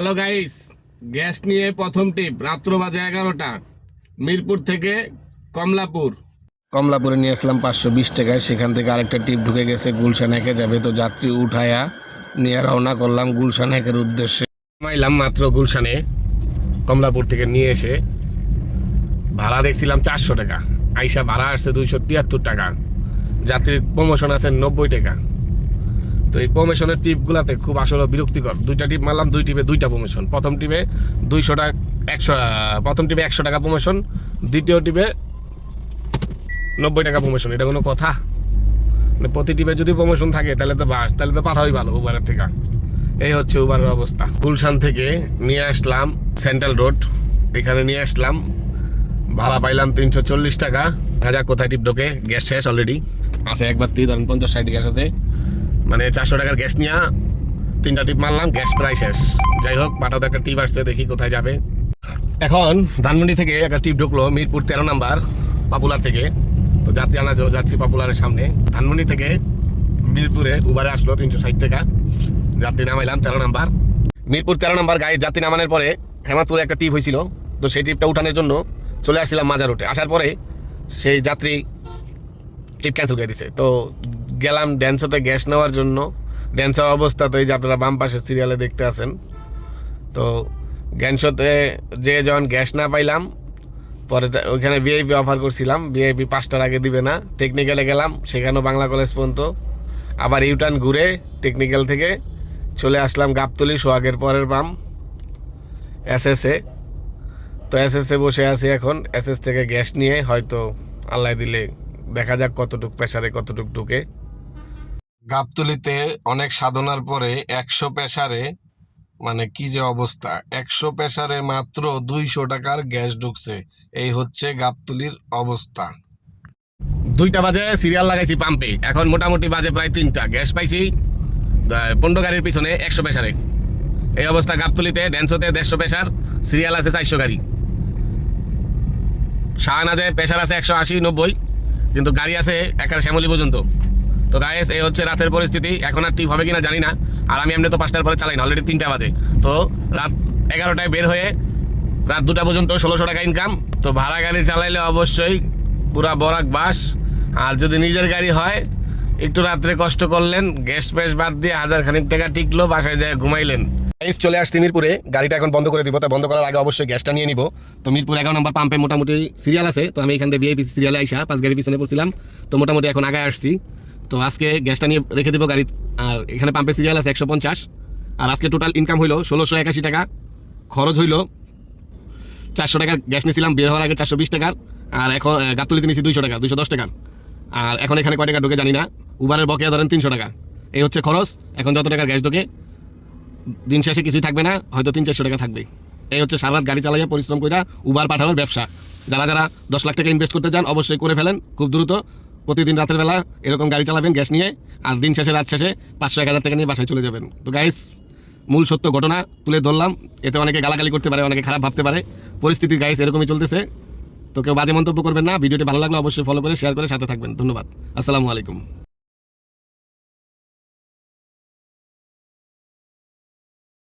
Hello guys, gas নিয়ে প্রথম টিপ। রাত্র বাজে 11টা। মিরপুর থেকে কমলাপুরে নিয়ে আসলাম 520 টাকায়। সেখান থেকে আরেকটা টিপ ঢুকে গেছে, গুলশান একে যাবে। তো যাত্রী উঠায়া নিয়ে রওনা করলাম গুলশান একের উদ্দেশ্যে। নামাইলাম মাত্র গুলশানে। কমলাপুর থেকে নিয়ে এসে ভাড়া দেখছিলাম 400 টাকা, আইসা ভাড়া আসছে 273 টাকা। যাত্রীর প্রমোশন আছে 90 টাকা। তো এই প্রমোশনের টিপগুলাতে খুব আসলে বিরক্তিকর। দুইটা টিপ মারলাম, দুই টিপে দুইটা প্রমোশন। প্রথম টিপে 200 টাকা, 100, প্রথম টিপে 100 টাকা প্রমোশন, দ্বিতীয় টিপে 90 টাকা প্রমোশন। এটা কোনো কথা? মানে প্রতি টিপে যদি প্রমোশন থাকে তাহলে তো পাঠাই ভালো উবারের থেকে। এই হচ্ছে উবারের অবস্থা। গুলশান থেকে নিয়ে আসলাম সেন্ট্রাল রোড, এখানে নিয়ে আসলাম, ভাড়া পাইলাম 340 টাকা। হাজার কোথায় টিপ ঢোকে, গ্যাস শেষ অলরেডি আছে। একবার 50-60 গ্যাস আছে, মানে 400 টাকার গ্যাস নিয়ে 3টা টিপ মারলাম, গ্যাস প্রায় শেষ। যাই হোক, পাঠাতে একটা টিপ আসছে, দেখি কোথায় যাবে। এখন ধানমন্ডি থেকে একটা টিপ ঢুকলো মিরপুর 13 নাম্বার পপুলার থেকে। তো যাত্রী আনা যাচ্ছি পপুলারের সামনে। ধানমন্ডি থেকে মিরপুরে উবারে আসলো 360 টাকা। যাত্রী নামাইলাম 13 নাম্বার। মিরপুর 13 নাম্বার গাড়ি যাত্রী নামানোর পরে হেমাদপুরে একটা টিপ হয়েছিল। তো সেই টিপটা উঠানোর জন্য চলে আসছিলাম মাজার রোডে। আসার পরে সেই যাত্রী টিপ ক্যান্সেল করে দিছে। তো গেলাম ড্যান্সতে গ্যাস নেওয়ার জন্য। ড্যান্সের অবস্থা তো এই যে আপনারা বাম পাশের সিরিয়ালে দেখতে আছেন। তো ড্যান্সতে যে যখন গ্যাস না পাইলাম, পরে ওইখানে ভিআইপি অফার করছিলাম, ভিআইপি 5টার আগে দিবে না। টেকনিক্যালে গেলাম, সেখানেও বাংলা কলেজ পর্যন্ত। আবার ইউটার্ন ঘুরে টেকনিক্যাল থেকে চলে আসলাম গাবতলী, সোহাগের পরের পাম্প এসএসএ। তো এসএসএ বসে আছি এখন। এসএস থেকে গ্যাস নিয়ে হয়তো আল্লাহ দিলে দেখা যাক কতটুক প্রেসারে কতটুক ঢুকে। গাবতলীতে অনেক সাধনার পরে 100 প্রেসারে, মানে কি যে অবস্থা, 100 প্রেসারে মাত্র 200 টাকার গ্যাস ঢুকছে। এই হচ্ছে গাবতলীর অবস্থা। 2টা বাজে সিরিয়াল লাগাইছি পাম্পে, এখন মোটামুটি বাজে প্রায় 3টা। গ্যাস পাইছি 15 গাড়ির পিছনে 100 প্রেসারে। এই অবস্থা গাবতলীতে। ড্যান্সোতে 150 প্রেসার, সিরিয়াল আছে 400 গাড়ি। শাহনাজে প্রেসার আছে 180-90, কিন্তু গাড়ি আছে একেবারে শ্যামলী পর্যন্ত। তো গাইস, এই হচ্ছে রাতের পরিস্থিতি। এখন আর টিপ হবে কিনা জানি না। আর আমি এমনি তো 5টার পরে চালাই না, অলরেডি 3টা বাজে। তো রাত 11টায় বের হয়ে রাত 2টা পর্যন্ত 1600 টাকা ইনকাম। তো ভাড়া গাড়ি চালাইলে অবশ্যই পুরা বরাক বাস। আর যদি নিজের গাড়ি হয়, একটু রাত্রে কষ্ট করলেন, গ্যাস ফ্যাস বাদ দিয়ে 1000 খানিক টাকা টিকলো, বাসায় যায় ঘুমাইলেন। চলে আসছি মিরপুরে, গাড়িটা এখন বন্ধ করে দিব। তো বন্ধ করার আগে অবশ্যই গ্যাসটা নিয়ে নিব। তো মিরপুর 11 নম্বর পাম্পে মোটামুটি সিরিয়াল আছে। তো আমি এখান থেকে ভিআইপি সিরিয়ালে আইসা 5 গাড়ির পিছনে পড়ছিলাম। তো মোটামুটি এখন আগায় আসছি। তো আজকে গ্যাসটা নিয়ে রেখে দেবো গাড়ি। আর এখানে পাম্পে সিরিয়াল আছে 150। আর আজকে টোটাল ইনকাম হইলো 1681 টাকা। খরচ হইলো 400 টাকার গ্যাস নিয়েছিলাম বের হওয়ার আগে, 420 টাকার। আর এখন গাবতলীতে নিয়েছি 200 টাকা, 210 টাকার। আর এখন এখানে কয় টাকা ঢোকে জানি না। উবারের বকেয়া ধরেন 300 টাকা। এই হচ্ছে খরচ। এখন যত টাকার গ্যাস ঢোকে, দিন শেষে কিছুই থাকবে না, হয়তো 300-400 টাকা থাকবে। এই হচ্ছে সারা রাত গাড়ি চালাইয়া পরিশ্রম করে উবার পাঠানোর ব্যবসা। যারা যারা 10 লাখ টাকা ইনভেস্ট করতে চান অবশ্যই করে ফেলেন খুব দ্রুত। প্রতিদিন রাতের বেলা এরকম গাড়ি চালাবেন গ্যাস নিয়ে, আর দিন শেষে রাত শেষে 500-1000 টাকা নিয়ে বাসায় চলে যাবেন। তো গাইস, মূল সত্য ঘটনা তুলে ধরলাম। এতে অনেকে গালাগালি করতে পারে, অনেকে খারাপ ভাবতে পারে। পরিস্থিতি গাইস এরকমই চলতেছে। তো কেউ বাজে মন্তব্য করবেন না। ভিডিওটি ভালো লাগলে অবশ্যই ফলো করে শেয়ার করে সাথে থাকবেন। ধন্যবাদ। আসসালামু আলাইকুম।